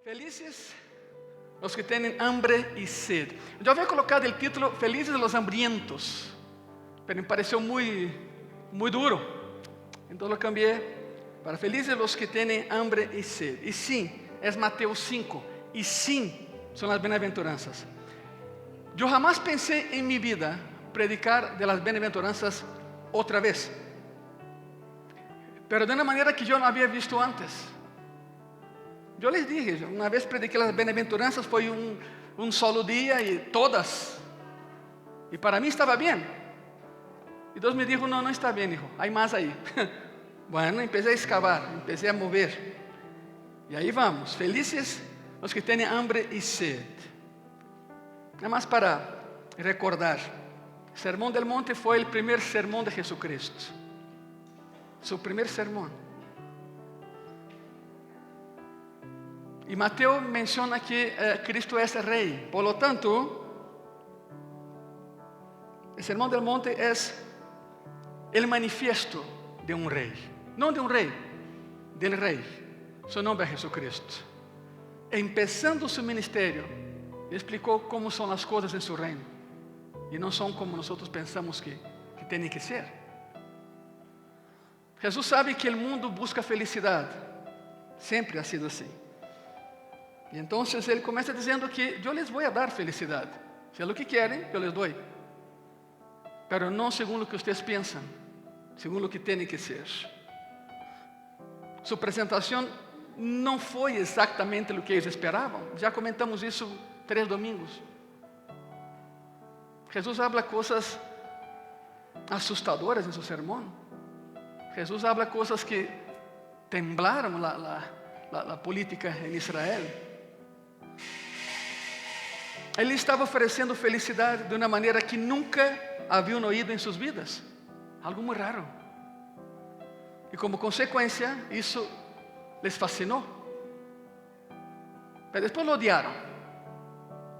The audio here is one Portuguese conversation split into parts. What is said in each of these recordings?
Felices los que tienen hambre y sed. Yo había colocado el título Felices los hambrientos, pero me pareció muy duro. Entonces lo cambié para Felices los que tienen hambre y sed. Y sí, es Mateo 5. Y sí, son las bienaventuranzas. Yo jamás pensé en mi vida predicar de las bienaventuranzas otra vez, pero de una manera que yo no había visto antes. Yo les dije, una vez prediqué las bienaventuranzas, fue un solo día y todas. Y para mí estaba bien. Y Dios me dijo, no está bien, hijo, hay más ahí. Bueno, empecé a excavar, empecé a mover. Y ahí vamos, felices los que tienen hambre y sed. Nada más para recordar, el Sermón del Monte fue el primer sermón de Jesucristo. Su primer sermón. Y Mateo menciona que Cristo es rey. Por lo tanto, el Sermón del Monte es el manifiesto de un rey. No de un rey, del rey. Su nombre es Jesucristo. Empezando su ministerio, explicó cómo son las cosas en su reino. Y no son como nosotros pensamos que tienen que ser. Jesús sabe que el mundo busca felicidad. Siempre ha sido así. Y entonces Él comienza diciendo que yo les voy a dar felicidad. Si es lo que quieren, yo les doy. Pero no según lo que ustedes piensan, según lo que tiene que ser. Su presentación no fue exactamente lo que ellos esperaban. Ya comentamos eso 3 domingos. Jesús habla cosas asustadoras en su sermón. Jesús habla cosas que temblaron la política en Israel. Ele estava oferecendo felicidade de uma maneira que nunca haviam oído em suas vidas. Algo muito raro. E como consequência, isso les fascinou. Mas depois lo odiaram.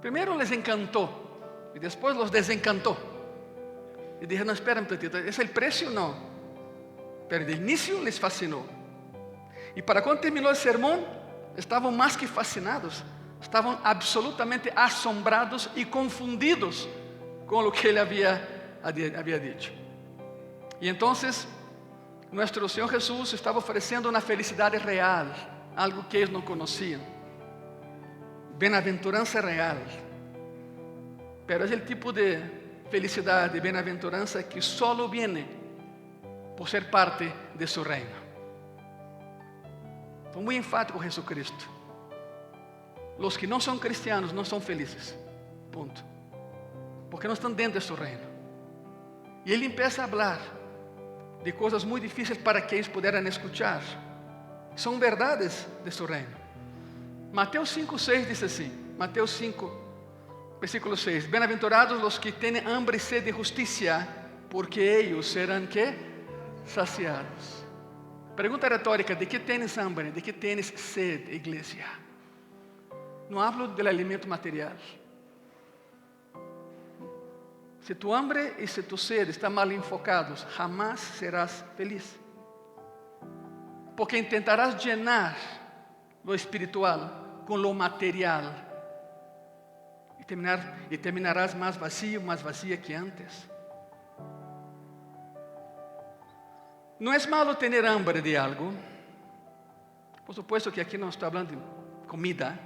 Primeiro les encantou. E depois los desencantou. E dijeron, não, espera um tantito, esse é o preço? Não. Pero de início les fascinou. E para quando terminou o sermão, estavam mais que fascinados. Estavam absolutamente assombrados e confundidos com o que ele havia dito. E então, nosso Senhor Jesus estava oferecendo uma felicidade real, algo que eles não conheciam. Bienaventurança real. Pero é o tipo de felicidade e bienaventurança que solo viene por ser parte de su reino. Foi muito enfático Jesucristo. Los que não são cristianos não são felizes. Ponto. Porque não estão dentro de su reino. E ele começa a falar de coisas muito difíceis para que eles pudieran escuchar. São verdades de su reino. Mateus 5:6 diz assim. Mateus 5, versículo 6. Bem-aventurados los que têm hambre e sede de justiça, porque ellos serão ¿qué? Saciados. Pergunta retórica: de que tienes hambre? De que tienes sede, igreja? Não hablo do alimento material. Se tu hambre e se tu sede estão mal enfocados, jamás serás feliz. Porque intentarás llenar lo espiritual com lo material e terminarás mais vazia que antes. Não é malo ter hambre de algo. Por supuesto que aqui não estou falando de comida.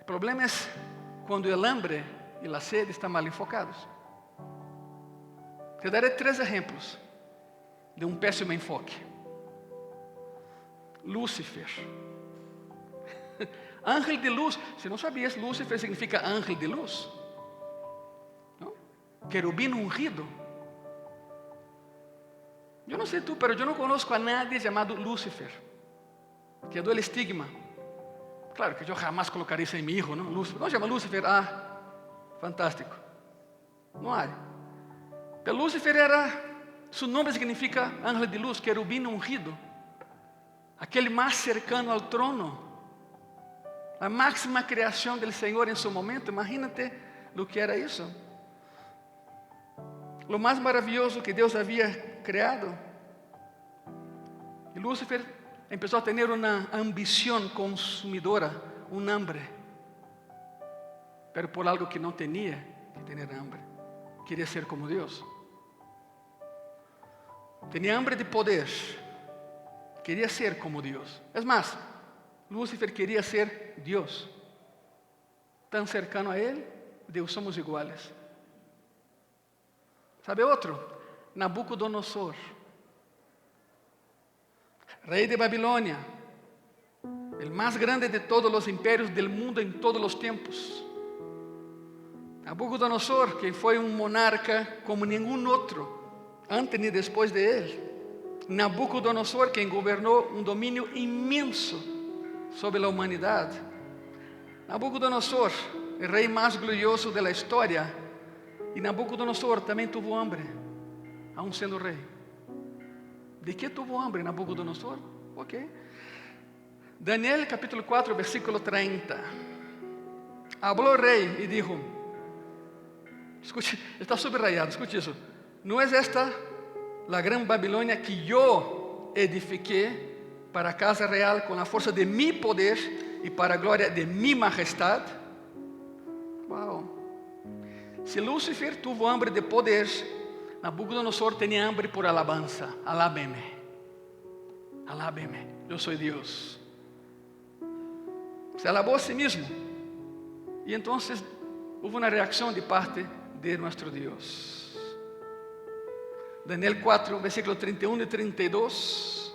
O problema é quando o hambre e a sede estão mal enfocados. Te daré 3 exemplos de péssimo enfoque. Lúcifer. Ángel de luz. Se não sabias, Lúcifer significa ángel de luz. ¿No? Querubino ungido. Eu não sei tu, pero eu não conozco a nadie chamado Lúcifer. Quedou o estigma. Claro que eu jamais colocaria isso em meu hijo, não? Lúcifer. Não chama Lúcifer, fantástico. Não há. Pero Lúcifer seu nome significa ángel de luz, querubino ungido. Aquele mais cercano ao trono. A máxima criação do Senhor em seu momento. Imagínate o que era isso. Lo mais maravilhoso que Deus havia criado. E Lúcifer empezó a tener una ambición consumidora, un hambre, pero por algo que no tenía que tener hambre. Quería ser como Dios. Tenía hambre de poder, quería ser como Dios. Es más, Lúcifer quería ser Dios. Tan cercano a Él, Dios, somos iguales. ¿Sabe otro? Nabucodonosor, rey de Babilonia, el más grande de todos los imperios del mundo en todos los tiempos. Nabucodonosor, que fue un monarca como ningún otro, antes ni después de él. Nabucodonosor, quien gobernó un dominio inmenso sobre la humanidad. Nabucodonosor, el rey más glorioso de la historia. Y Nabucodonosor también tuvo hambre, aún siendo rey. ¿De qué tuvo hambre Nabucodonosor? Ok. Daniel capítulo 4, versículo 30. Habló el rey y dijo, escuche, está subrayado, escuche eso. ¿No es esta la gran Babilonia que yo edifiqué para casa real con la fuerza de mi poder y para gloria de mi majestad? Wow. Si Lúcifer tuvo hambre de poder, Nabucodonosor tenía hambre por alabanza. Alábeme, alábeme, yo soy Dios. Se alabó a sí mismo. Y entonces hubo una reacción de parte de nuestro Dios. Daniel 4, versículos 31 y 32.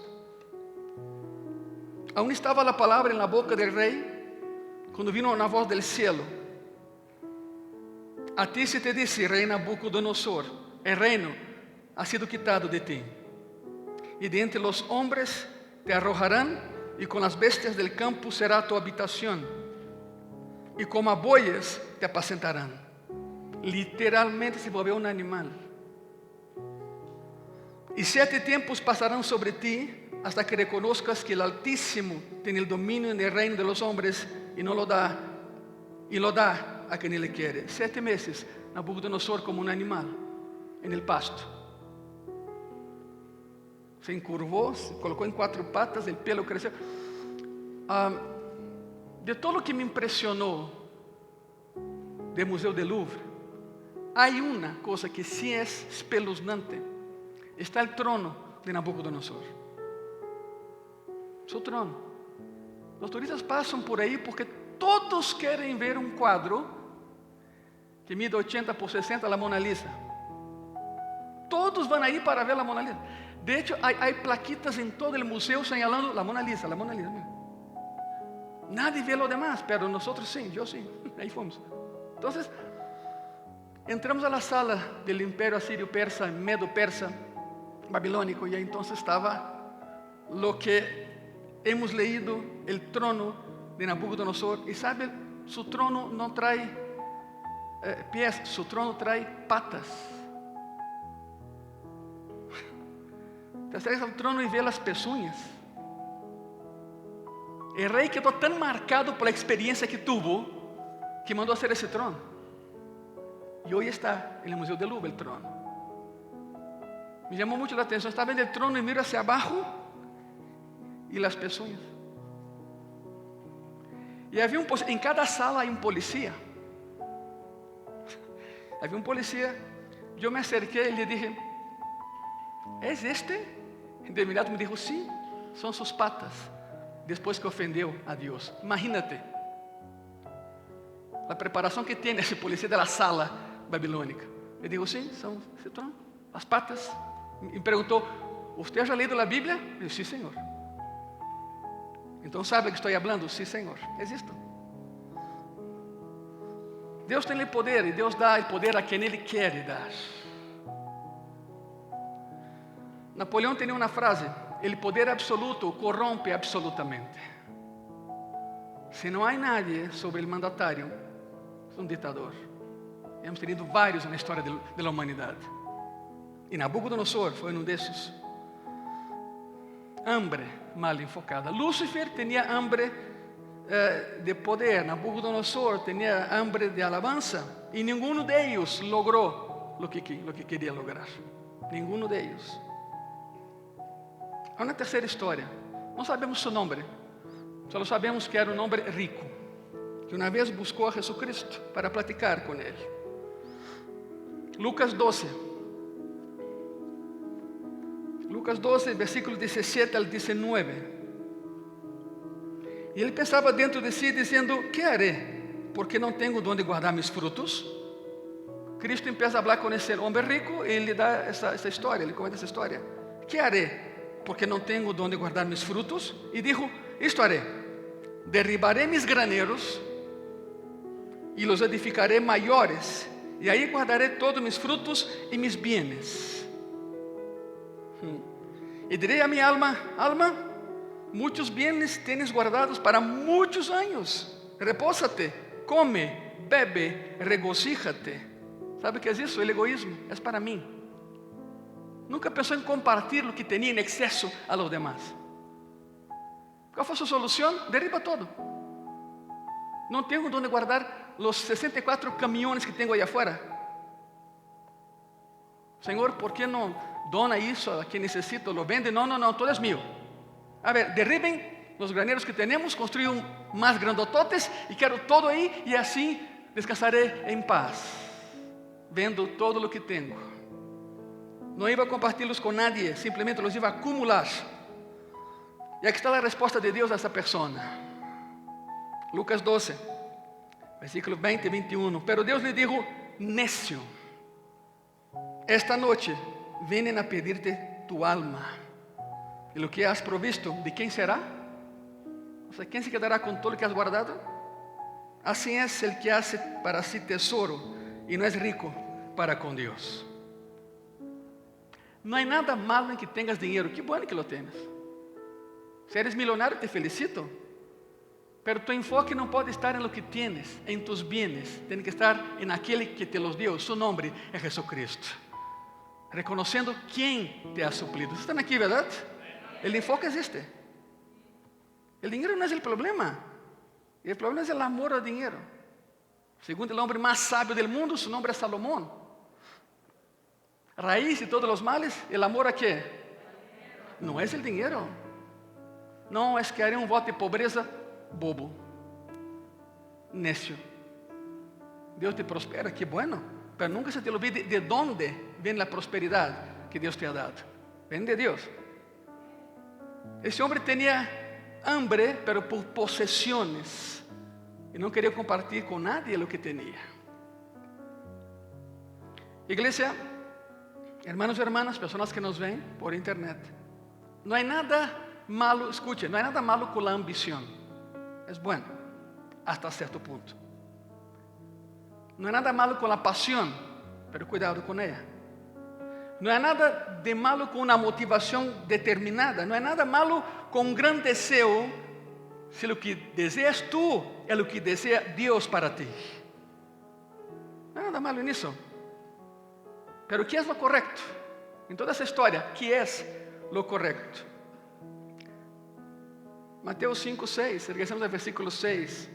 Aún estaba la palabra en la boca del rey, cuando vino una voz del cielo. A ti se te dice, rey Nabucodonosor, el reino ha sido quitado de ti. Y de entre los hombres te arrojarán, y con las bestias del campo será tu habitación. Y como a bueyes te apacentarán. Literalmente se volvió un animal. Y 7 tiempos pasarán sobre ti hasta que reconozcas que el Altísimo tiene el dominio en el reino de los hombres y no lo da, y lo da a quien le quiere. 7 meses Nabucodonosor como un animal en el pasto. Se encurvó, se colocó en 4 patas, el pelo creció. De todo lo que me impresionó del Museo del Louvre, hay una cosa que sí es espeluznante. Está el trono de Nabucodonosor. Su trono. Los turistas pasan por ahí porque todos quieren ver un cuadro que mide 80 por 60, la Mona Lisa. Todos van ahí para ver la Mona Lisa. De hecho, hay plaquitas en todo el museo señalando la Mona Lisa, la Mona Lisa. Mira. Nadie ve lo demás, pero nosotros sí, yo sí. Ahí fuimos. Entonces, entramos a la sala del imperio asirio persa, medo persa, babilónico, y ahí entonces estaba lo que hemos leído, el trono de Nabucodonosor. Y sabe, su trono no trae pies, su trono trae patas. Te acercas al trono y ves las pezuñas. El rey quedó tan marcado por la experiencia que tuvo que mandó hacer ese trono. Y hoy está en el Museo del Louvre el trono. Me llamó mucho la atención. Estaba en el trono y miro hacia abajo y las pezuñas. Y había en cada sala hay un policía. Había un policía. Yo me acerqué y le dije, ¿es este? De inmediato me dijo, sí, son sus patas. Después que ofendió a Dios. Imagínate la preparación que tiene ese policía de la sala babilónica. Le digo, sí, son ese trono, las patas. Y preguntó, ¿usted ha leído la Biblia? Le digo, sí, Señor. Entonces, ¿sabe que estoy hablando? Sí, Señor, es esto. Dios tiene el poder y Dios da el poder a quien Él quiere dar. Napoleón tenía una frase, el poder absoluto corrompe absolutamente. Si no hay nadie sobre el mandatario, es un dictador. Hemos tenido varios en la historia de la humanidad. Y Nabucodonosor fue uno de esos. Hambre mal enfocada. Lúcifer tenía hambre de poder. Nabucodonosor tenía hambre de alabanza. Y ninguno de ellos logró lo que quería lograr. Ninguno de ellos. Hay una tercera historia. Não sabemos seu nome, só sabemos que era um homem rico, que uma vez buscou a Jesucristo para platicar com ele. Lucas 12. Lucas 12, versículo 17 al 19. E ele pensava dentro de si, dizendo: que harei? Porque não tenho onde guardar meus frutos. Cristo empieza a falar com esse homem rico e ele lhe dá essa história, ele comenta essa história. Que harei? Porque não tenho onde guardar meus frutos. E dijo: isto harei: derribarei mis graneros e los edificarei maiores, e aí guardarei todos mis frutos e mis bienes. E direi a minha alma: alma, muitos bienes tienes guardados para muitos anos. Repósate, come, bebe, regocíjate. Sabe o que é isso? O egoísmo é para mim. Nunca pensou em compartilhar o que tinha em excesso a los demás. Qual foi a sua solução? Derriba todo. Não tenho onde guardar os 64 caminhões que tenho aí afuera. Senhor, por que não dona isso a quem necessita? Lo vende? Não, todo é meu. A ver, derribem os graneiros que temos, construam mais grandototes e quero todo aí e assim descansarei em paz, vendo todo o que tenho. Não ia compartilhá-los com nadie, simplesmente los ia acumular. E aqui está a resposta de Deus a essa pessoa. Lucas 12, versículo 20 e 21. Pero Deus lhe dijo: necio, esta noite vienen a pedirte tu alma, e o que has provisto, ¿de quem será? O sea, ¿quién se quedará con todo lo que has guardado? Así es el que hace para sí tesoro y no es rico para con Dios. No hay nada malo en que tengas dinero. Qué bueno que lo tienes. Si eres millonario, te felicito. Pero tu enfoque no puede estar en lo que tienes, en tus bienes. Tiene que estar en aquel que te los dio. Su nombre es Jesucristo. Reconociendo quién te ha suplido. ¿Están aquí, verdad? El enfoque es este. El dinero no es el problema. El problema es el amor al dinero. Segundo el hombre más sabio del mundo, su nombre es Salomón. Raíz de todos los males, el amor a qué? No es el dinero. No es que haré un voto de pobreza bobo, necio. Dios te prospera, qué bueno. Pero nunca se te olvide de dónde viene la prosperidad que Dios te ha dado. Viene de Dios. Ese hombre tenía hambre, pero por posesiones, y no quería compartir con nadie lo que tenía. Iglesia, hermanos y hermanas, personas que nos ven por internet, no hay nada malo, escuche, no hay nada malo con la ambición. Es bueno, hasta cierto punto. No hay nada malo con la pasión, pero cuidado con ella. No hay nada de malo con una motivación determinada. No hay nada malo con un gran deseo, si lo que deseas tú es lo que desea Dios para ti. No hay nada malo en eso. Pero ¿qué es lo correcto? En toda esa historia, ¿qué es lo correcto? Mateo 5, 6, regresamos al versículo 6.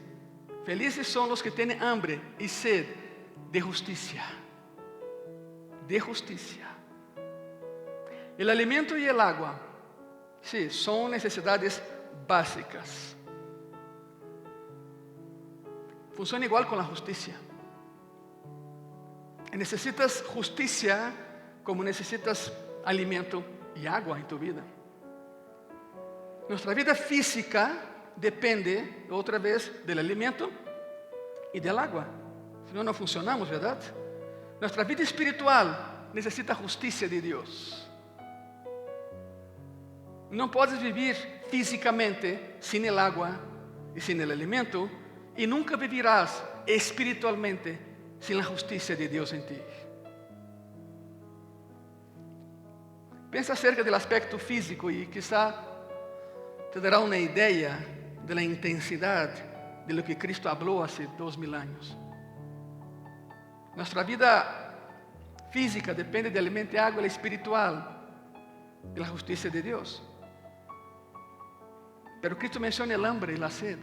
Felices son los que tienen hambre y sed de justicia. De justicia. El alimento y el agua, sí, son necesidades básicas. Funciona igual con la justicia. Necesitas justicia como necesitas alimento y agua en tu vida. Nuestra vida física depende, otra vez, del alimento y del agua. Si no, no funcionamos, ¿verdad? Nuestra vida espiritual necesita justicia de Dios. Não podes viver fisicamente sem el agua e sem el alimento, e nunca vivirás espiritualmente sem a justiça de Deus em ti. Pensa acerca do aspecto físico e quizá te dará uma ideia da intensidade de lo que Cristo falou há 2000 anos. Nossa vida física depende de alimento e água, e espiritual de la justiça de Deus. Pero Cristo menciona el hambre y la sed.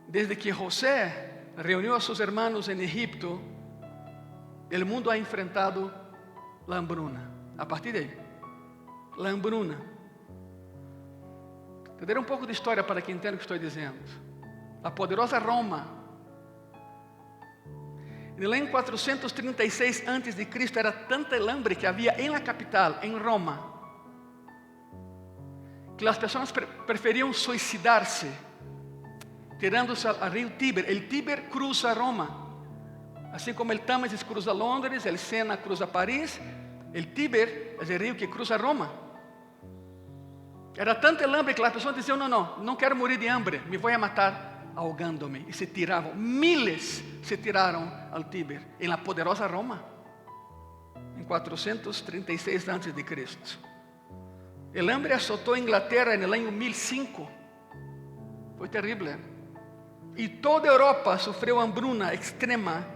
Desde que José reunió a sus hermanos en Egipto, el mundo ha enfrentado la hambruna. A partir de ahí, la hambruna. Te daré um pouco de história para que entenda o que estou dizendo. A poderosa Roma, no ano 436 a.C., era tanta el hambre que havia em la capital, em Roma, que as pessoas preferiam suicidar-se, tirando-se ao rio Tíber. O Tíber cruza Roma, assim como o Támesis cruza Londres, o Sena cruza Paris. O Tíber é o rio que cruza Roma. Era tanta el hambre que as pessoas diziam: não quero morrer de hambre, me vou a matar ahogando-me. E se tiravam, miles se tiraram ao Tíber, em la poderosa Roma, em 436 a.C. El hambre azotou a Inglaterra no ano 1005. Foi terrível. E toda a Europa sofreu hambruna extrema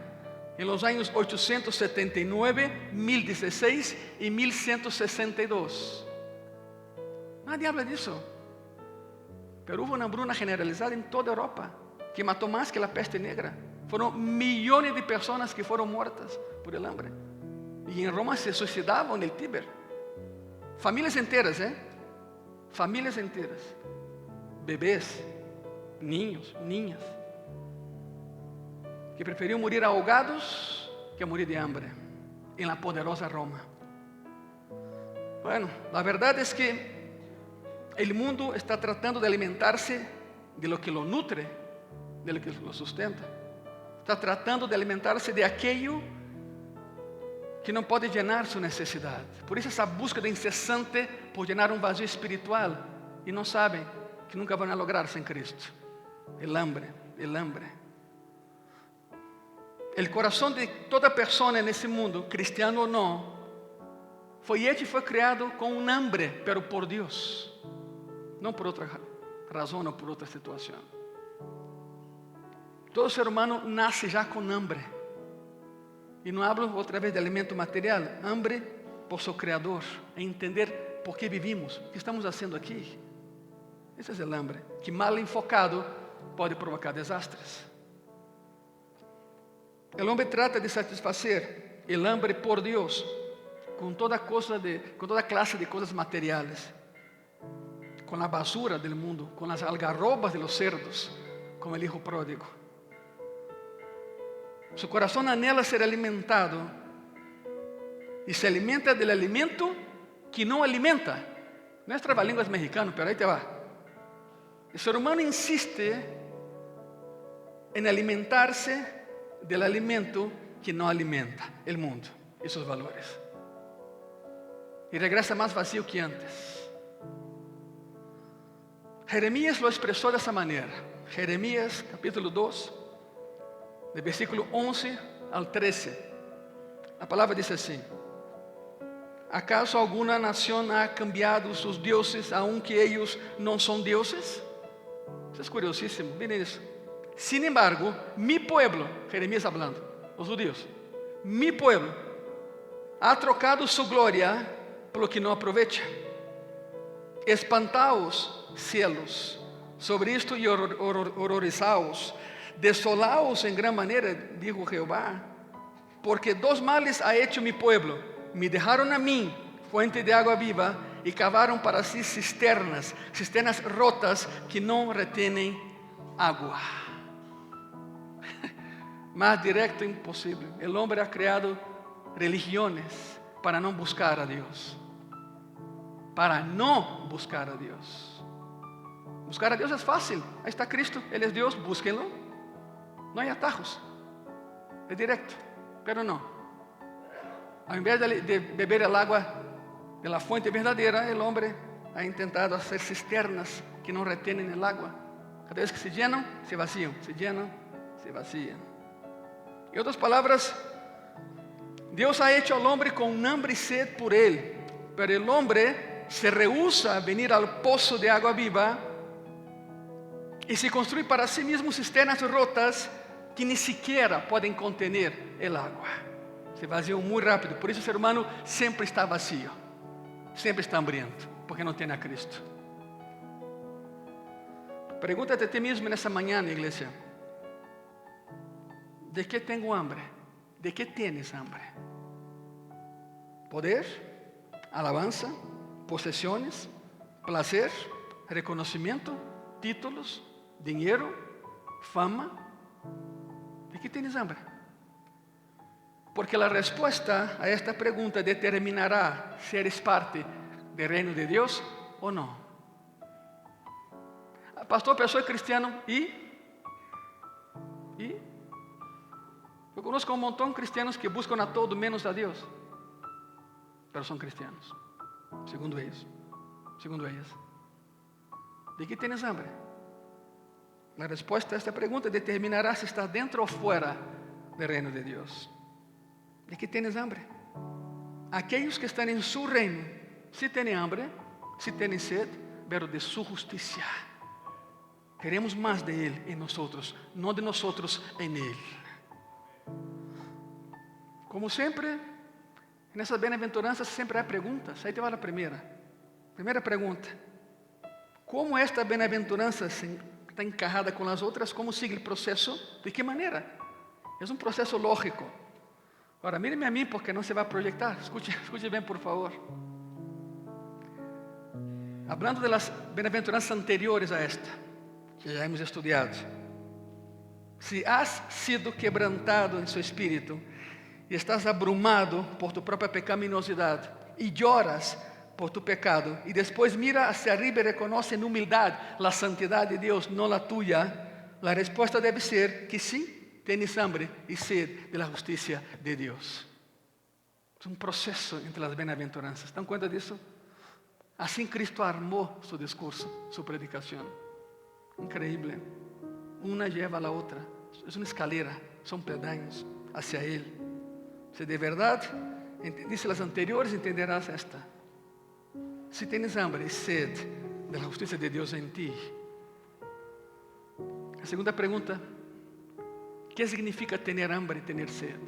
em los anos 879, 1016 e 1162. Nadie habla disso. Pero hubo una hambruna generalizada en toda Europa, que mató más que la peste negra. Fueron millones de personas que fueron muertas por el hambre. Y en Roma se suicidaban en el Tíber. Familias enteras, Familias enteras. Bebés, niños, niñas, que preferían morir ahogados que morir de hambre en la poderosa Roma. Bueno, la verdad es que el mundo está tratando de alimentarse de lo que lo nutre, de lo que lo sustenta. Está tratando de alimentarse de aquello que não pode llenar sua necessidade. Por isso essa búsqueda incessante por llenar um vazio espiritual, e não sabem que nunca vão lograr sem Cristo. El hambre, el hambre. El coração de toda pessoa nesse mundo, cristiano ou não, foi hecho e foi criado com um hambre, pero por Deus. Não por outra razão ou por outra situação. Todo ser humano nasce já com hambre. E não hablo outra vez de alimento material. Hambre por seu Criador. É entender por que vivimos, o que estamos fazendo aqui. Esse é o hambre, que mal enfocado pode provocar desastres. O homem trata de satisfazer o hambre por Deus com toda classe de coisas materiais, com a basura do mundo, com as algarrobas de los cerdos, como o hijo pródigo. Su corazón anhela ser alimentado y se alimenta del alimento que no alimenta. No es trabalengua mexicano, pero ahí te va. El ser humano insiste en alimentarse del alimento que no alimenta el mundo y sus valores. Y regresa más vacío que antes. Jeremías lo expresó de esa manera. Jeremías capítulo 2, de versículo 11 al 13. La palabra dice así: ¿acaso alguna nación ha cambiado sus dioses aunque ellos no son dioses? Eso es curiosísimo, miren eso. Sin embargo, mi pueblo, Jeremías hablando, los judíos, mi pueblo ha trocado su gloria por lo que no aprovecha. Espantaos, cielos, sobre esto y horrorizaos. Desolaos en gran manera, dijo Jehová, porque dos males ha hecho mi pueblo. Me dejaron a mí, fuente de agua viva, y cavaron para sí cisternas rotas que no retienen agua. Más directo imposible. El hombre ha creado religiones para no buscar a Dios. Para no buscar a Dios. Buscar a Dios es fácil. Ahí está Cristo, Él es Dios, búsquenlo. No hay atajos. Es directo, pero no. Ao invés de beber el agua de la fuente verdadera, el hombre ha intentado hacer cisternas que no retienen el agua. Cada vez que se llenan, se vacían. Se llenan, se vacían. En otras palabras, Dios ha hecho al hombre con hambre y sed por Él, pero el hombre se rehúsa a venir al pozo de agua viva y se construye para sí mismo cisternas rotas que ni siquiera pueden contener el agua. Se vacían muy rápido. Por eso el ser humano siempre está vacío, siempre está hambriento, porque no tiene a Cristo. Pregúntate a ti mismo en esta mañana, iglesia: ¿de qué tengo hambre? ¿De qué tienes hambre? ¿Poder? ¿Alabanza? posesiones, placer, reconocimiento, títulos, dinheiro, fama. ¿De qué tienes hambre? Porque la respuesta a esta pregunta determinará si eres parte del reino de Dios o no. Pastor, pero soy cristiano. ¿Y? Yo conozco un montón de cristianos que buscan a todo menos a Dios, pero son cristianos, segundo ellos. ¿De qué tienes hambre? La respuesta a esta pregunta determinará si estás dentro o fuera del reino de Dios. ¿De qué tienes hambre? Aquellos que están en su reino, sí tienen hambre, sí tienen sed, pero de su justicia. Queremos más de Él en nosotros, no de nosotros en Él. Como siempre, en esas bienaventuranzas siempre hay preguntas. Ahí te va la primera. Primera pregunta. ¿Cómo esta bienaventuranza está encarrada con las otras? ¿Cómo sigue el proceso? ¿De qué manera? Es un proceso lógico. Ahora, míreme a mí porque no se va a proyectar. Escuche bien, por favor. Hablando de las bienaventuranzas anteriores a esta, que ya hemos estudiado. Si has sido quebrantado en su espíritu y estás abrumado por tu propia pecaminosidad y lloras por tu pecado y después mira hacia arriba y reconoce en humildad la santidad de Dios, no la tuya, la respuesta debe ser que sí, tienes hambre y sed de la justicia de Dios. Es un proceso entre las bienaventuranzas. ¿Dan cuenta de eso? Así Cristo armó su discurso, su predicación. Increíble. Una lleva a la otra. Es una escalera, son peldaños hacia Él. Si de verdad entendiste las anteriores, entenderás esta. Si tienes hambre y sed de la justicia de Dios en ti. La segunda pregunta: ¿qué significa tener hambre y tener sed?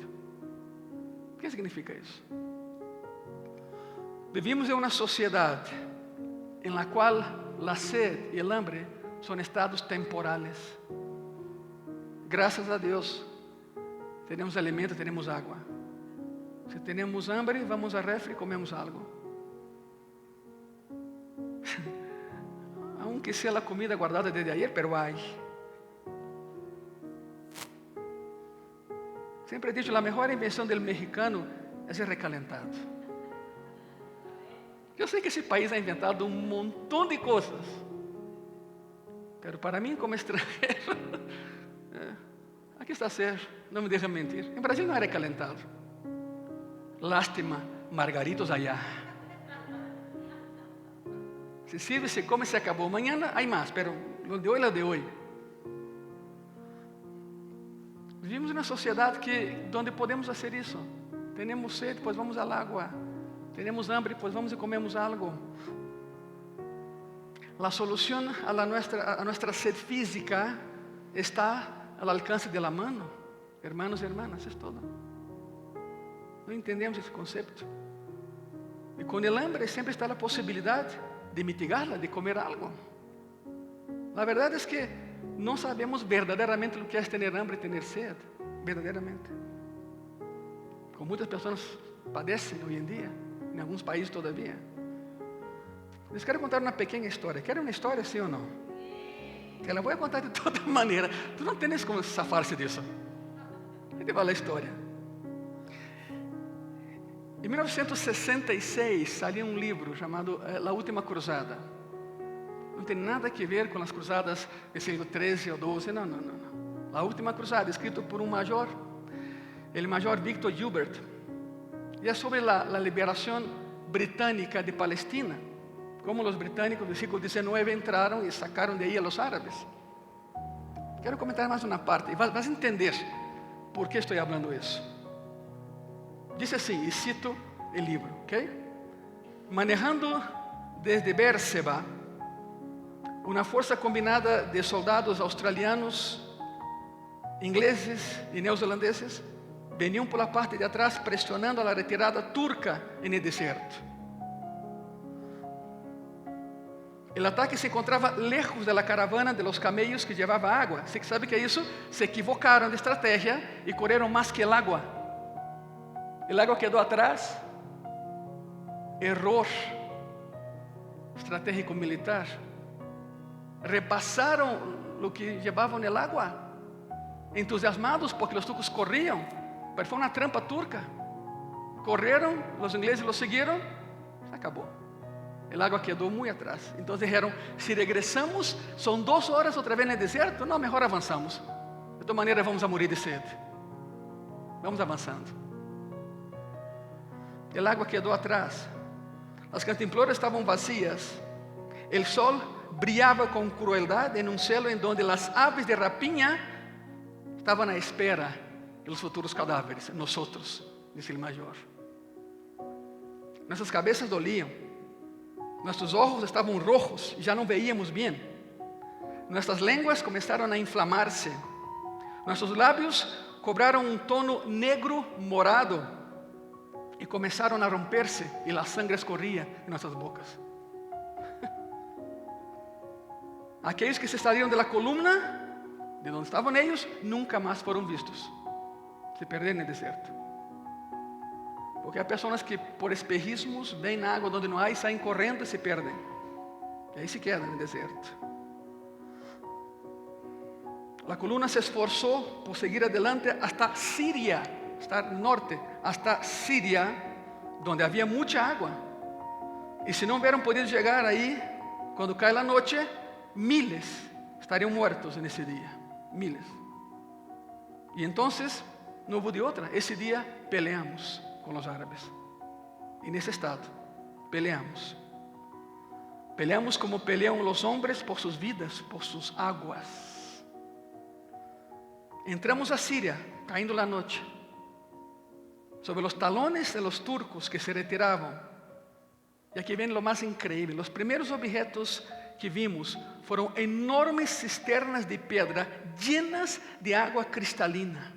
¿Qué significa eso? Vivimos en una sociedad en la cual la sed y el hambre son estados temporales. Gracias a Dios tenemos alimento, tenemos agua. Si tenemos hambre, vamos a refri y comemos algo. Aunque sea la comida guardada desde ayer, pero hay. Siempre he dicho, la mejor invención del mexicano es el recalentado. Yo sé que ese país ha inventado un montón de cosas, pero para mí como extranjero, aquí está certo, no me dejan mentir. En Brasil no hay recalentado. Lástima, margaritos allá. Se sirve, se come, se acabó. Mañana hay más, pero lo de hoy es lo de hoy. Vivimos en una sociedad donde podemos hacer eso. Tenemos sed, pues vamos al agua. Tenemos hambre, pues vamos y comemos algo. La solución a nuestra sed física está al alcance de la mano. Hermanos y hermanas, es todo. No entendemos ese concepto. Y con el hambre siempre está la posibilidad de mitigarla, de comer algo. La verdad es que no sabemos verdaderamente lo que es tener hambre y tener sed. Verdaderamente. Como muchas personas padecen hoy en día, en algunos países todavía. Les quiero contar una pequeña historia. ¿Quieren una historia, sí o no? Que la voy a contar de toda manera. Tú no tienes como zafarse de eso. Ahí te va la historia. En 1966 salió un libro llamado La Última Cruzada. No tiene nada que ver con las cruzadas del siglo XIII o XII, no. La Última Cruzada, escrito por un mayor, el mayor Victor Hubert. Y es sobre la liberación británica de Palestina. Cómo los británicos del siglo XIX entraron y sacaron de ahí a los árabes. Quiero comentar más una parte y vas a entender por qué estoy hablando de eso. Dice así, y cito el libro, ¿ok? Manejando desde Beerseba, una fuerza combinada de soldados australianos, ingleses y neozelandeses venían por la parte de atrás presionando a la retirada turca en el desierto. El ataque se encontraba lejos de la caravana de los camellos que llevaba agua. Você sabe que isso se equivocaron de estrategia y corrieron más que el agua. El agua quedó atrás. Error. estratégico militar, repasaron lo que llevaban el agua, entusiasmados porque los turcos corrían, pero fue una trampa turca. Corrieron, los ingleses los siguieron, se acabó. El agua quedó muy atrás. Entonces dijeron, si regresamos, son 2 horas otra vez en el desierto. No, mejor avanzamos. De todas maneras vamos a morir de sed. Vamos avanzando. El agua quedó atrás. Las cantimploras estaban vacías. El sol brillaba con crueldad en un cielo en donde las aves de rapiña estaban a espera de los futuros cadáveres. Nosotros, dice el mayor. Nuestras cabezas dolían. Nuestros ojos estaban rojos y ya no veíamos bien. Nuestras lenguas comenzaron a inflamarse. Nuestros labios cobraron un tono negro morado y comenzaron a romperse y la sangre escorría en nuestras bocas. Aquellos que se salieron de la columna, de donde estaban ellos, nunca más fueron vistos. Se perdieron en el desierto. Porque hay personas que por espejismos ven agua donde no hay, salen corriendo y se pierden. Y ahí se quedan en el desierto. La columna se esforzó por seguir adelante hasta Siria, hasta el norte, hasta Siria, donde había mucha agua. Y si no hubieran podido llegar ahí, cuando cae la noche, miles estarían muertos en ese día. Miles. Y entonces no hubo de otra. Ese día peleamos con los árabes. En ese estado, peleamos. Peleamos como pelean los hombres por sus vidas, por sus aguas. Entramos a Siria, cayendo la noche, sobre los talones de los turcos que se retiraban. Y aquí viene lo más increíble. Los primeros objetos que vimos fueron enormes cisternas de piedra llenas de agua cristalina,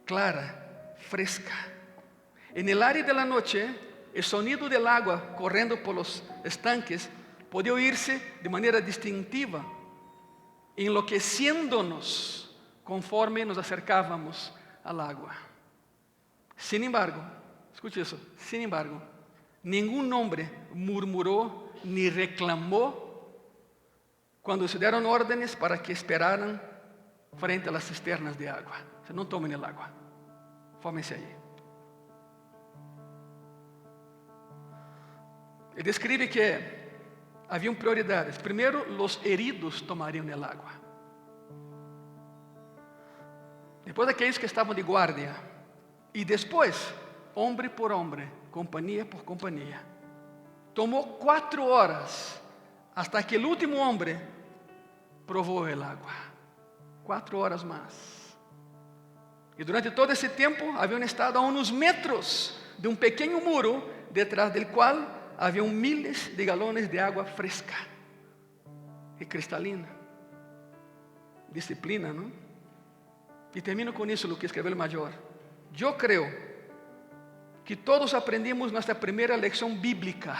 clara, fresca. En el área de la noche, el sonido del agua corriendo por los estanques podía oírse de manera distintiva, enloqueciéndonos conforme nos acercábamos al agua. Sin embargo, escuche eso, sin embargo, ningún hombre murmuró ni reclamó cuando se dieron órdenes para que esperaran frente a las cisternas de agua. O sea, no tomen el agua, fórmense allí. Él describe que habían prioridades. Primero, los heridos tomarían el agua. Después, aquellos que estaban de guardia. Y después, hombre por hombre, compañía por compañía. Tomó 4 horas hasta que el último hombre probó el agua. 4 horas más. Y durante todo ese tiempo habían estado a unos metros de un pequeño muro detrás del cual habían miles de galones de agua fresca y cristalina. Disciplina, ¿no? Y termino con eso, lo que escribió el mayor. Yo creo que todos aprendimos nuestra primera lección bíblica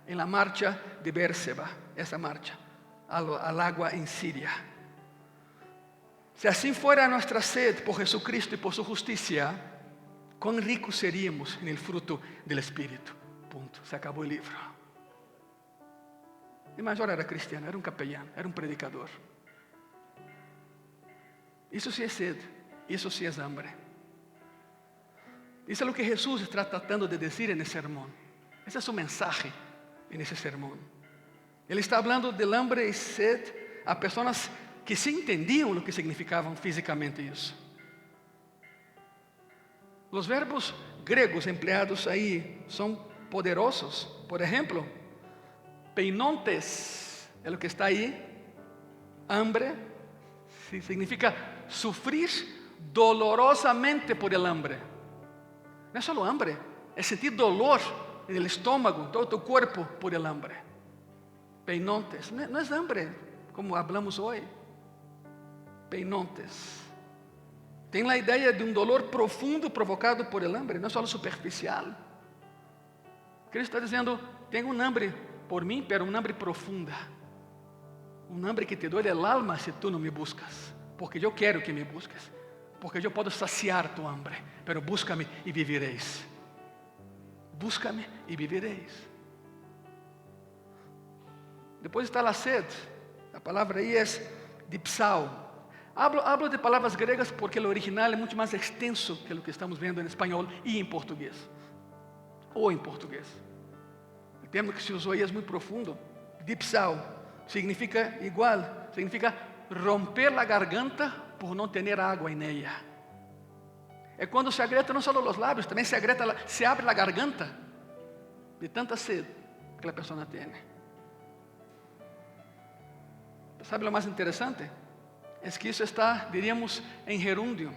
en la marcha de Bérseba, esa marcha al agua en Siria. Si así fuera nuestra sed por Jesucristo y por su justicia, cuán ricos seríamos en el fruto del Espíritu. Punto. Se acabó el libro. El mayor era cristiano, era un capellán, era un predicador. Eso sí es sed, eso sí es hambre. Eso es lo que Jesús está tratando de decir en el sermón. Ese es su mensaje en ese sermón. Él está hablando del hambre y sed a personas que sí entendían lo que significaban físicamente eso. Los verbos griegos empleados ahí son poderosos. Por ejemplo, peinontes es lo que está ahí. Hambre significa sufrir dolorosamente por el hambre. No es solo hambre, es sentir dolor en el estómago, todo tu cuerpo por el hambre. Peinontes, no es hambre como hablamos hoy. Peinontes. Tem la idea de un dolor profundo provocado por el hambre, no es solo superficial. Cristo está diciendo, tengo un hambre por mí, pero un hambre profunda. Un hambre que te duele el alma si tú no me buscas. Porque yo quiero que me busques. Porque yo puedo saciar tu hambre, pero búscame y viviréis. búscame y viviréis. Depois está a sede. A palavra aí é dipsao. Hablo de palavras gregas porque o original é muito mais extenso que o que estamos vendo em espanhol e em português. Ou em português. O termo que se usou aí é muito profundo. Dipsao significa igual, significa romper a garganta por não ter água em ella. É quando se agrieta não só os lábios, também se abre a garganta de tanta sede que a pessoa tem. ¿Sabe lo más interesante? Es que isso está, diríamos, em gerúndio.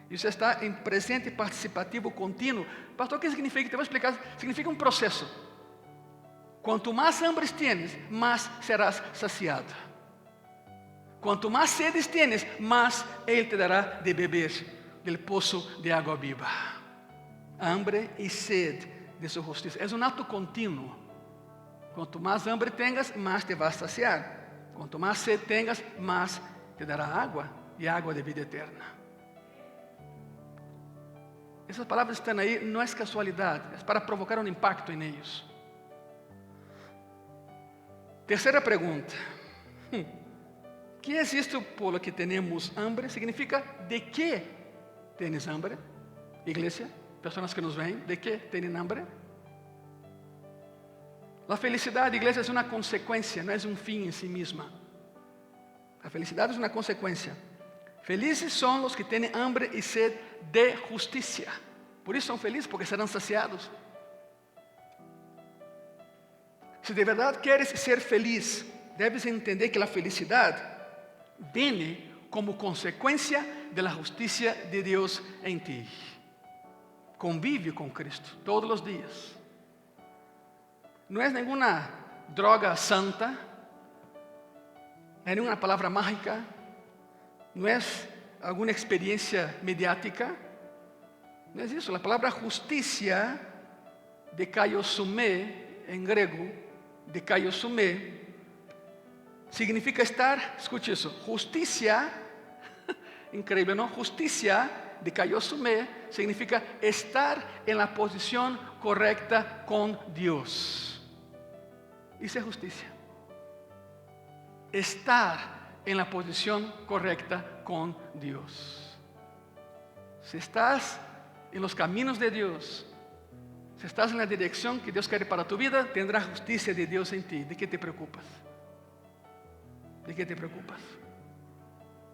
Isso está em presente participativo contínuo. Pastor, o que significa? Te vou explicar. Significa um processo. Quanto mais hambres tienes, mais serás saciado. Quanto mais sedes tienes, mais Ele te dará de beber del poço de água viva. Hambre e sede de sua justiça. É um ato contínuo. Quanto mais hambre tengas, mais te vas a saciar. Quanto mais sede tengas, mais te dará água, e água de vida eterna. Essas palavras estão aí, não é casualidade, é para provocar um impacto em eles. Terceira pergunta. Que é isto por lo que temos hambre? Significa, de que tens hambre? Igreja, pessoas que nos veem, de que têm hambre? A felicidade, igreja, é uma consequência, não é um fim em si mesma. A felicidade é uma consequência. Felizes são os que têm hambre e sede de justiça. Por isso são felizes, porque serão saciados. Se de verdade queres ser feliz, deves entender que a felicidade vem como consequência da justiça de Deus em ti. Convive com Cristo todos os dias. Não é nenhuma droga santa, não é nenhuma palavra mágica, não é alguma experiência mediática, não é isso. A palavra justiça, de kaiosumé, em grego, de kaiosumé, significa estar, escute isso, justiça, incrível, não? Justiça, de kaiosumé, significa estar em la posição correcta com Deus. Isso é justiça. Estar em la posição correcta com Deus. Se estás em los caminos de Deus, se estás na direção que Deus quer para tu vida, tendrás justiça de Deus em ti. ¿De que te preocupas? ¿De que te preocupas?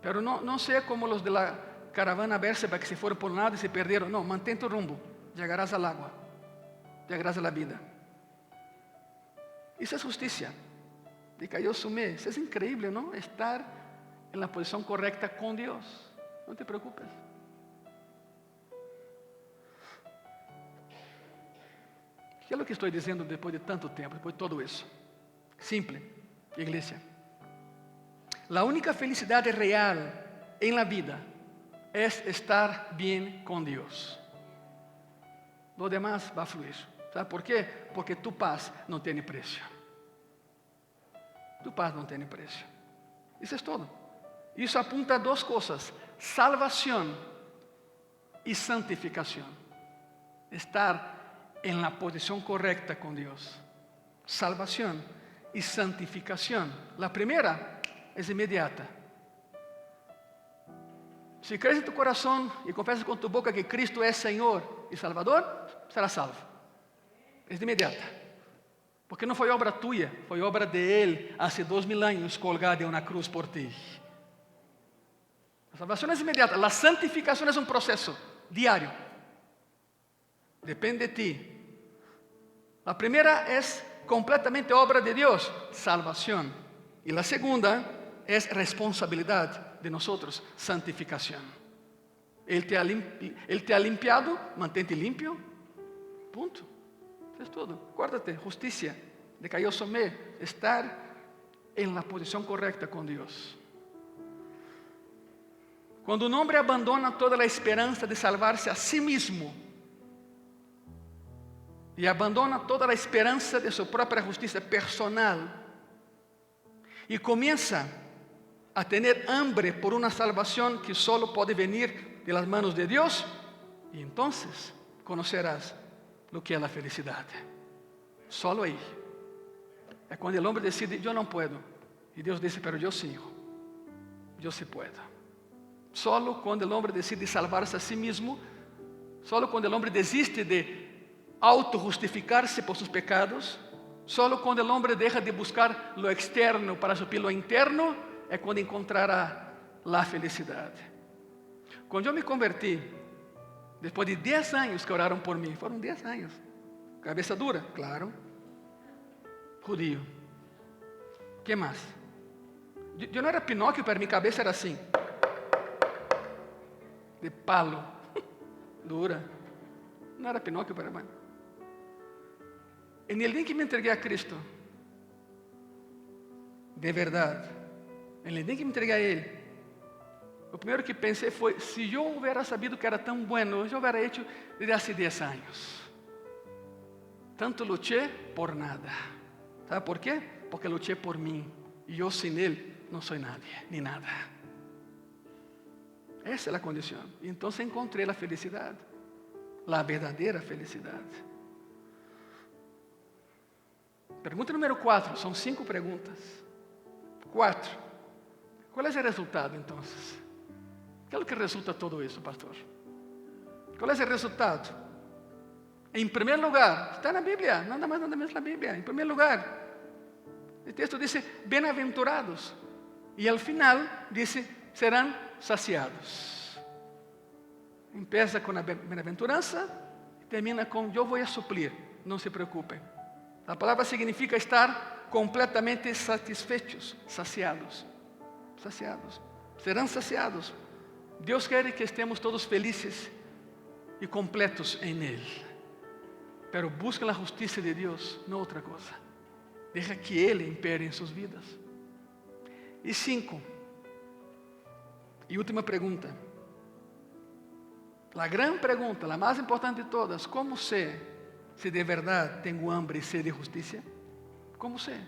Pero não seja como os de la caravana Berseba que se foram por nada e se perderam. Não, mantém tu rumbo. Llegarás al agua. Llegarás a la vida. Isso é justiça. De kaiosumé. Isso é incrível, não? Estar em la posição correcta com Deus. Não te preocupes. O que é o que estou dizendo depois de tanto tempo, depois de tudo isso? Simple, igreja. A única felicidade real em la vida é estar bem com Deus. Lo demás vai fluir. ¿Sabe por quê? Porque tu paz não tem preço. Tu paz não tem preço. Isso é tudo. Isso apunta a duas coisas: salvação e santificação. Estar em la posição correcta com Deus. Salvação e santificação. A primeira é imediata. Se crees em tu coração e confessas com tu boca que Cristo é Senhor e Salvador, serás salvo. É de imediata. Porque não foi obra tuya, foi obra de Ele há 2000 anos colgado em uma cruz por ti. A salvação é imediata. A santificação é um processo diário. Depende de ti. A primeira é completamente obra de Deus, salvação. E a segunda é responsabilidade de nós, santificação. Ele te ha limpiado, mantente limpio. Ponto. Isso é tudo. Acuérdate, justiça, de kaiosumé, estar em la posição correcta com Deus. Quando um homem abandona toda a esperança de salvar-se a si mesmo e abandona toda a esperança de sua própria justiça personal e começa a ter hambre por uma salvação que solo pode venir de las manos de Deus, e então conocerás lo que é a felicidade. Solo aí. É quando o homem decide, eu não puedo. E Deus diz, pero eu sim, hijo. Eu sim puedo. Solo quando o homem decide salvar-se a si mesmo, solo quando o homem desiste de auto-justificar-se por seus pecados, solo quando o homem deixa de buscar lo externo para suprir lo interno, é quando encontrará a felicidade. Quando eu me converti, depois de 10 anos que oraram por mim, foram 10 anos, cabeça dura, claro, judío, que mais? Eu não era Pinóquio, para minha cabeça era assim, de palo, dura, não era Pinóquio para mim. E no dia que me entreguei a Cristo, de verdade, no dia que me entreguei a Ele, o primeiro que pensei foi, se eu houvera sabido que era tão bueno, eu houvera hecho desde há 10 anos. Tanto lutei por nada. ¿Sabe por quê? Porque lutei por mim. E eu sem Ele não sou nadie, nem nada. Essa é a condição. E então encontrei a felicidade. A verdadeira felicidade. Pergunta número 4. São 5 perguntas. 4. Qual é o resultado, então? O que é o que resulta todo isso, pastor? Qual é o resultado? Em primeiro lugar, está na Bíblia, nada mais nada menos na Bíblia. Em primeiro lugar, o texto diz, bem-aventurados. E ao final, diz, serão saciados. Empieza com a bem-aventurança e termina com, eu vou suplir, não se preocupem. A palavra significa estar completamente satisfeitos, saciados. Saciados. Serão saciados. Deus quer que estemos todos felizes e completos em Ele. Pero busquem a justiça de Deus, não outra coisa. Deixa que Ele impere em suas vidas. E 5. E última pergunta. A grande pergunta, a mais importante de todas, como sei se de verdade tenho hambre e sede de justiça? Como sei?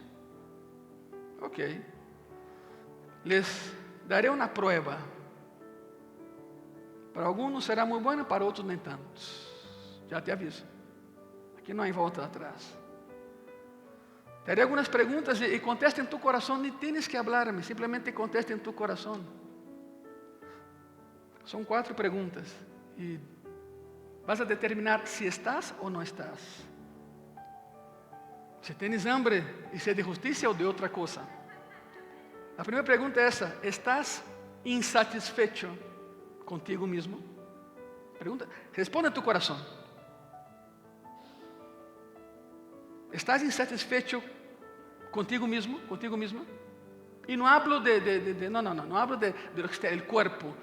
Ok. Les darei uma prova. Para alguns será muito boa, para outros nem tanto. Já te aviso. Aqui não há volta atrás. Terei algumas perguntas e conteste em tu coração. Nem tienes que hablarme, simplesmente conteste em tu coração. São 4 perguntas. E vas a determinar se estás ou não estás. Se tens hambre e sede de justiça ou de outra coisa. A primeira pergunta é essa: estás insatisfeito contigo mesmo? Pergunta, responde em tu coração. Estás insatisfeito contigo mesmo, contigo mesma? E não hablo não hablo de lo que está el cuerpo,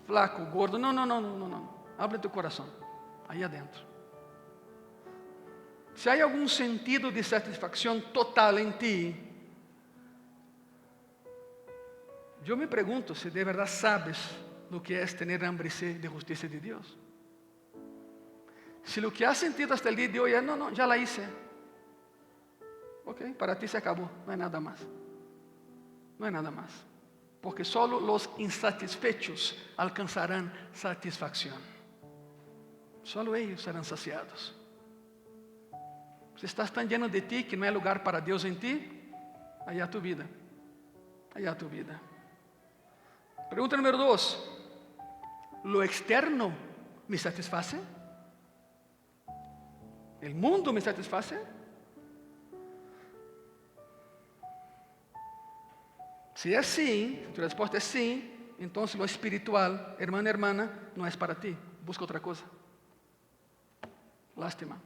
flaco, gordo, não. Habla de tu coração, aí adentro. Se há algum sentido de satisfação total em ti, eu me pergunto se de verdade sabes lo que é ter hambre e sede de justiça de Deus. Se lo que has sentido hasta el día de hoy é, não, já la hice. Ok, para ti se acabou, não é nada mais. Não é nada mais. Porque solo los insatisfechos alcançarão satisfação. Solo ellos serão saciados. Se estás tão lleno de ti que não é lugar para Deus em ti, allá tu vida. Allá tu vida. Pergunta número 2. ¿Lo externo me satisface? ¿El mundo me satisface? Se é sim, se tu resposta é sim, então lo espiritual, hermano, hermana, não é para ti. Busca outra coisa. Lástima.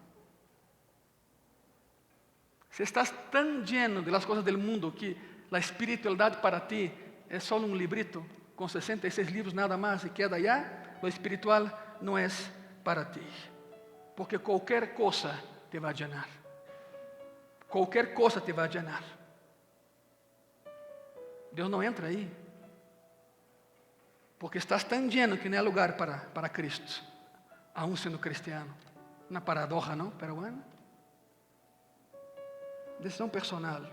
Se estás tão lleno de las cosas del mundo que a espiritualidade para ti é só um librito com 66 livros nada mais e queda allá, lo espiritual não é para ti. Porque qualquer coisa te vai llenar. Qualquer coisa te vai llenar. Deus não entra aí. Porque estás tão lleno que não há lugar para Cristo, aún sendo cristiano. Uma paradoja, não? Pero bueno. Decisão personal.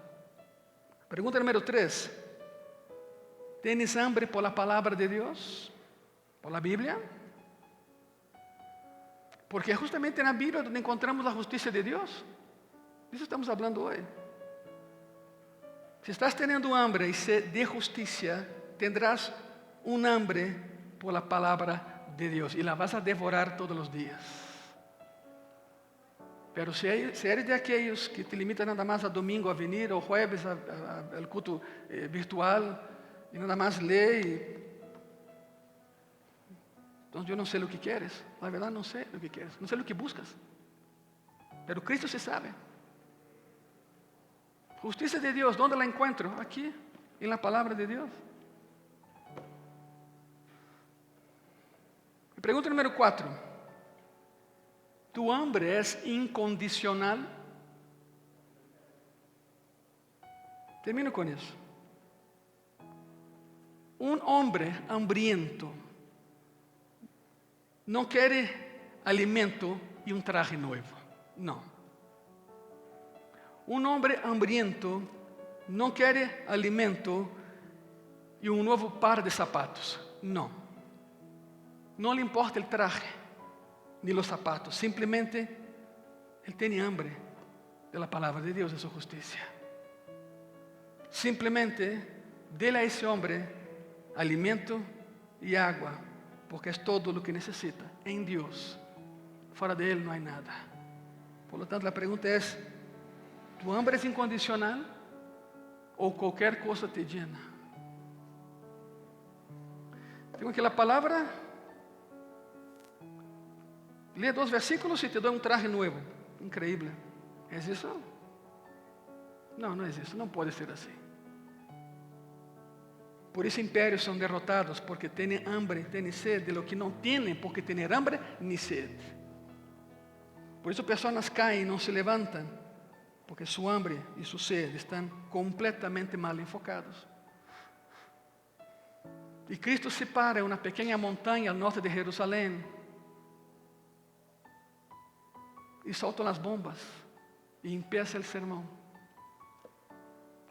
Pergunta número 3. ¿Tienes hambre por la palabra de Dios? ¿Por la Biblia? Porque justamente en la Biblia donde encontramos la justicia de Dios. De eso estamos hablando hoy. Si estás teniendo hambre y sed de justicia, tendrás un hambre por la palabra de Dios y la vas a devorar todos los días. Pero si eres de aquellos que te limitan nada más a domingo a venir o jueves al culto virtual y nada más lee, entonces yo no sé lo que quieres. La verdad no sé lo que quieres, no sé lo que buscas. Pero Cristo se sabe. Justicia de Dios, ¿dónde la encuentro? Aquí, en la palabra de Dios. Pregunta número 4. ¿Tu hambre es incondicional? Termino con eso. Un hombre hambriento no quiere alimento y un traje nuevo. No. Un hombre hambriento no quiere alimento y un nuevo par de zapatos. No. No le importa el traje ni los zapatos. Simplemente él tiene hambre de la palabra de Dios, de su justicia. Simplemente déle a ese hombre alimento y agua, porque es todo lo que necesita en Dios. Fuera de Él no hay nada. Por lo tanto, la pregunta es: ¿tu hambre es incondicional o cualquier cosa te llena? Tengo que la palabra, lee 2 versículos y te doy un traje nuevo. Increíble. ¿Es eso? No, no es eso. No puede ser así. Por eso imperios son derrotados, porque tienen hambre, tienen sed de lo que no tienen, porque tienen hambre ni sed. Por eso personas caen y no se levantan, porque su hambre y su sed están completamente mal enfocados. Y Cristo se para en una pequeña montaña al norte de Jerusalén y soltan las bombas y empieza el sermón.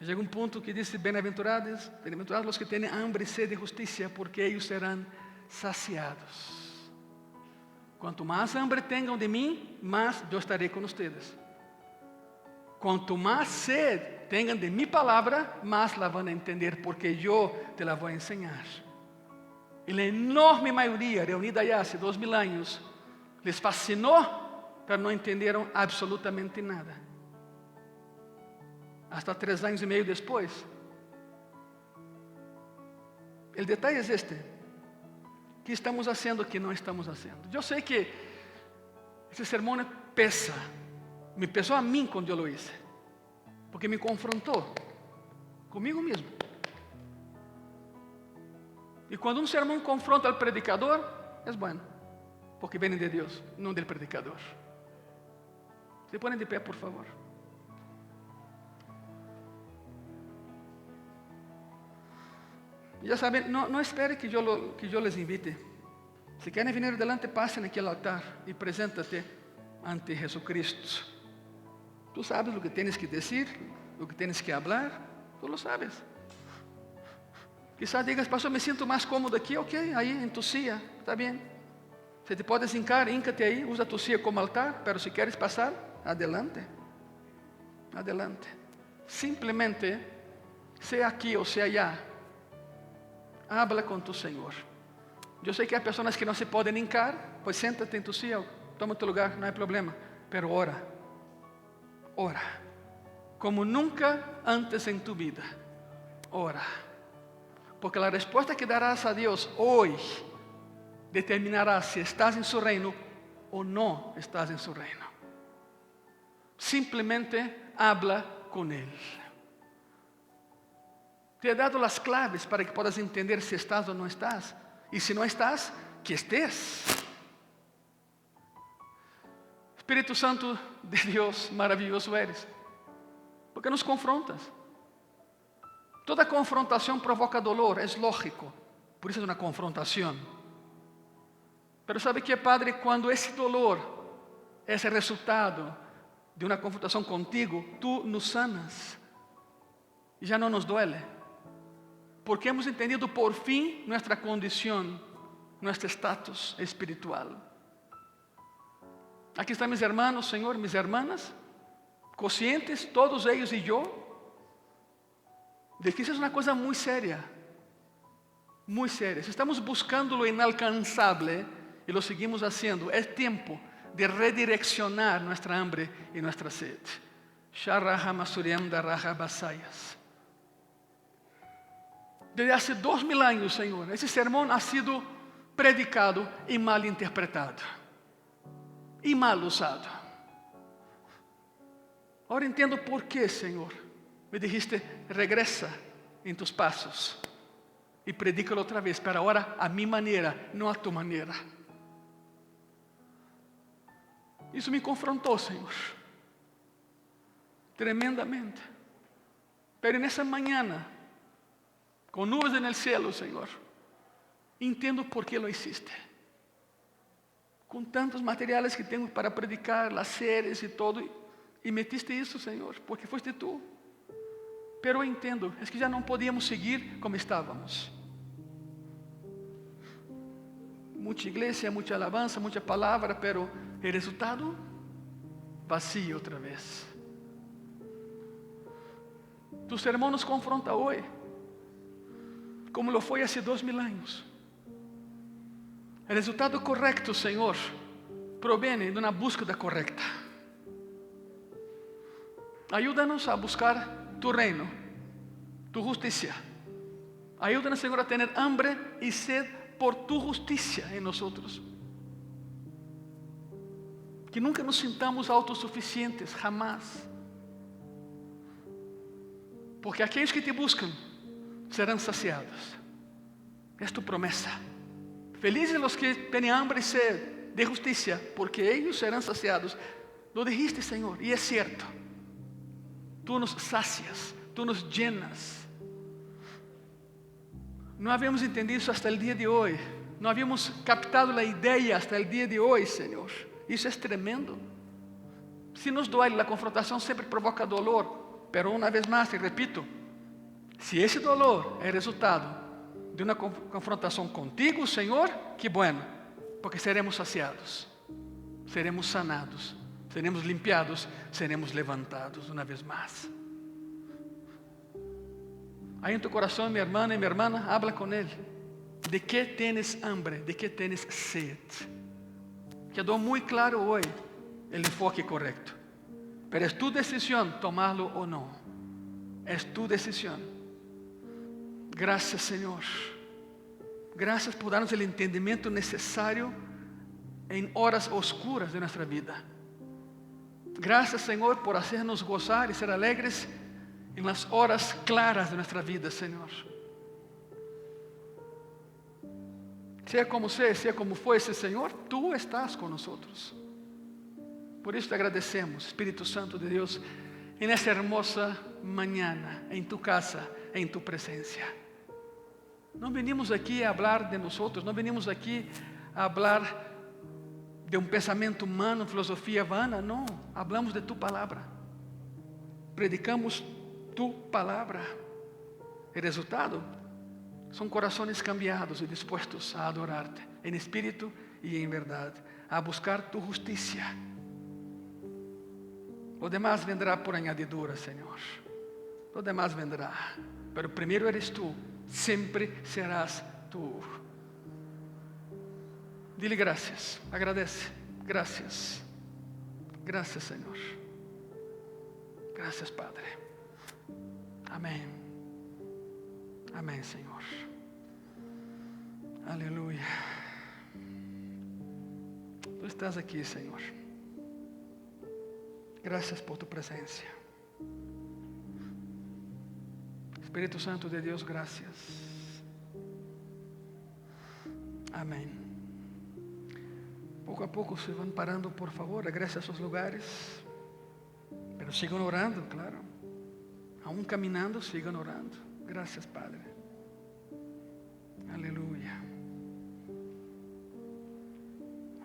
Llega un punto que dice: bienaventurados los que tienen hambre y sed de justicia, porque ellos serán saciados. Cuanto más hambre tengan de mí, más yo estaré con ustedes. Cuanto más sed tengan de mi palabra, más la van a entender, porque yo te la voy a enseñar. Y la enorme mayoría reunida ya hace 2000 años les fascinó, pero no entendieron absolutamente nada. Hasta 3 años y medio después. El detalle es este: ¿qué estamos haciendo que no estamos haciendo? Yo sé que ese sermón pesa. Me pesó a mí cuando yo lo hice, porque me confrontó conmigo mismo. Y cuando un sermón confronta al predicador, es bueno, porque viene de Dios, no del predicador. Se ponen de pie, por favor. Ya saben, no espere que yo les invite. Si quieren venir adelante, pasen aquí al altar y preséntate ante Jesucristo. Tú sabes lo que tienes que decir, lo que tienes que hablar, tú lo sabes. Quizás digas: pastor, me siento más cómodo aquí. Ok, ahí en tu silla, está bien. Si te puedes hincar, híncate ahí, usa tu silla como altar, pero si quieres pasar, adelante. Adelante. Simplemente, sea aquí o sea allá, habla con tu Señor. Yo sé que hay personas que no se pueden hincar, pues siéntate en tu silla, toma tu lugar, no hay problema. Pero ora, ora, como nunca antes en tu vida. Ora, porque la respuesta que darás a Dios hoy determinará si estás en su reino o no estás en su reino. Simplemente habla con Él. Te he dado las claves para que puedas entender si estás o no estás. Y si no estás, que estés. Espíritu Santo de Dios, maravilloso eres. ¿Por qué nos confrontas? Toda confrontación provoca dolor, es lógico. Por eso es una confrontación. Pero ¿sabe qué, Padre? Cuando ese dolor es el resultado de una confrontación contigo, tú nos sanas. Y ya no nos duele. Porque hemos entendido por fin nuestra condición, nuestro estatus espiritual. Aquí están mis hermanos, Señor, mis hermanas, conscientes, todos ellos y yo, de que isso é uma coisa muito séria. Muito séria. Se estamos buscando lo inalcançável e lo seguimos haciendo, é tempo de redireccionar nuestra hambre y nuestra sed. Desde hace 2000 años, Señor, ese sermón ha sido predicado y mal interpretado y mal usado. Ahora entiendo por qué, Señor, me dijiste, regresa en tus pasos y predícalo otra vez, pero ahora a mi manera, no a tu manera. Isso me confrontou, Senhor, tremendamente. Pero nessa manhã, com nuvens no céu, Senhor, entendo por que lo hiciste. Com tantos materiais que tenho para predicar, as séries e todo, e metiste isso, Senhor, porque foste tu. Pero eu entendo, é que já não podíamos seguir como estávamos. Muita igreja, muita alabança, muita palavra, pero o resultado, vazio outra vez. Tu sermão nos confronta hoje, como lo foi há 2000 anos. O resultado correto, Senhor, provém de uma búsqueda correta. Ajuda-nos a buscar tu reino, tu justiça. Ajuda-nos, Senhor, a ter hambre e sed por tu justiça em nós. Que nunca nos sintamos autossuficientes, jamás. Porque aqueles que te buscam serão saciados. É tu promessa. Felizes os que têm hambre e sed de justiça, porque eles serão saciados. Lo dijiste, Senhor, e é certo. Tu nos sacias, tu nos llenas. Não havíamos entendido isso até o dia de hoje. Não havíamos captado a ideia até o dia de hoje, Senhor. Isso é tremendo. Se nos dói, a confrontação sempre provoca dolor. Pero uma vez mais, te repito, se esse dolor é resultado de uma confrontação contigo, Senhor, que bueno, porque seremos saciados, seremos sanados, seremos limpiados, seremos levantados uma vez mais. Aí em tu coração, minha irmã e minha irmã, habla com ele. De que tienes hambre? De que tienes sed? Quedou muito claro hoje o enfoque correto. Pero es tu decisión tomarlo o no. Es tu decisión. Gracias, Señor. Gracias por darnos el entendimiento necesario en horas oscuras de nuestra vida. Gracias, Señor, por hacernos gozar y ser alegres en las horas claras de nuestra vida, Señor. Sea como sea, sea como fuese, Señor, tú estás con nosotros. Por isso te agradecemos, Espírito Santo de Deus, nessa hermosa manhã, em tu casa, em tu presença. Não venimos aqui a falar de nós, não venimos aqui a falar de um pensamento humano, filosofia vana, não. Hablamos de tu palavra. Predicamos tu palavra. O resultado são corações cambiados e dispostos a adorar-te, em espírito e em verdade, a buscar tu justiça. O demás vendrá por añadidura, Senhor. O demás vendrá. Pero primeiro eres tu. Sempre serás tu. Dile gracias. Agradece. Gracias. Gracias, Senhor. Gracias, Padre. Amém. Amém, Senhor. Aleluia. Tu estás aqui, Senhor. Gracias por tu presencia. Espíritu Santo de Dios, gracias. Amén. Poco a poco se van parando, por favor, regrese a sus lugares. Pero sigan orando, claro. Aún caminando, sigan orando. Gracias, Padre. Aleluya.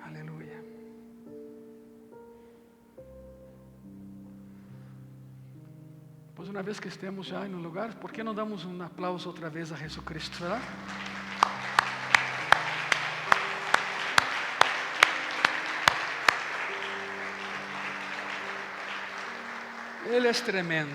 Aleluya. Pues una vez que estemos ya en un lugar, ¿por qué no damos un aplauso otra vez a Jesucristo, verdad? Ele é tremendo.